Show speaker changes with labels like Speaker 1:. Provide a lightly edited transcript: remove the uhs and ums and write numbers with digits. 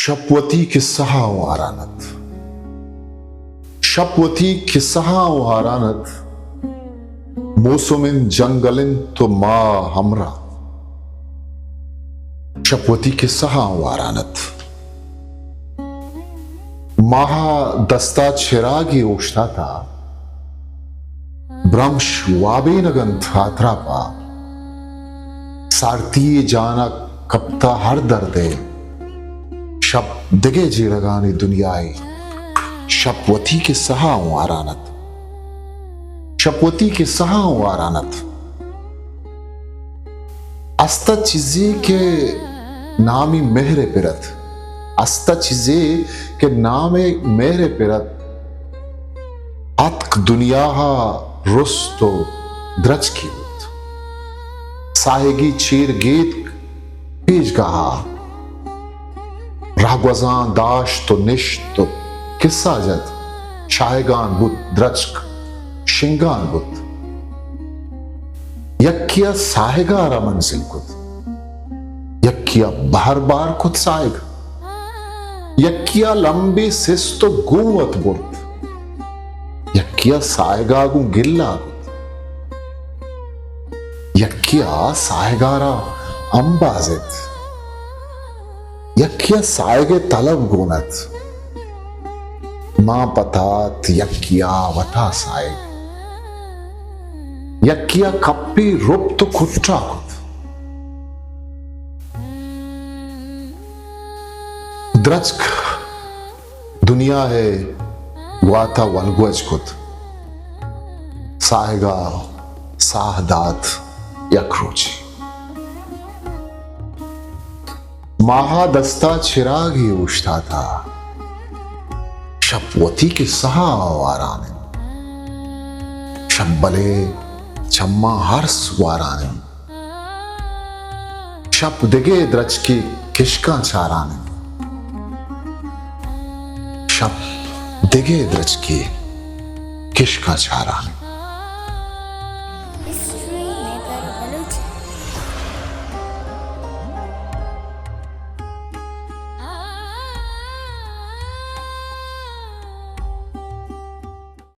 Speaker 1: शपवती किस्सा वारानत शपवती किस्सा वारानत मौसुमिन जंगलिन तो मा हमरा शपवती किस्सा वारानत महा दस्ता चिरागी ओष्टा था ब्रह्मश वाबेनगन थात्रापा सारती जाना कप्ता हर दर्दे शब दिगे जीड़गानी दुनियाई शपवती के सहा वारानत शपवती के सहा वारानत अस्ता चीजे के नामी मेहरे पिरत अस्ता चीजे के नामे मेहरे पिरत अतक दुनिया रुस्तो द्रच की साहेगी चीर गीत पेज गहा रागवजान दाश तो निश तो किस्सा जत शायगान बुत द्रचक शिंगान बुत यक्किया साहेगारा मंजिल कुत यक्किया बार बार खुद साहेग यक्किया लंबी सिस तो गुवत बुत यक्किया साहेगागु गिल्ला गुत यक्किया साहेगारा अंबाजित यक्किया सायगे तलब गुनत मां पतात यक्किया वटा सायग यक्किया कप्पी रुप तो खुट्टा कुत द्रचक दुनिया है वाता वनगुज कुत सायगा साहदात यक्रोची महादस्ता चिराग ही उठता था शपवती के सहा वाराने शब्बले चम्मा हर्ष वाराने शप दिगे द्रच की किशका चाराने शप दिगे द्रच की किशका चाराने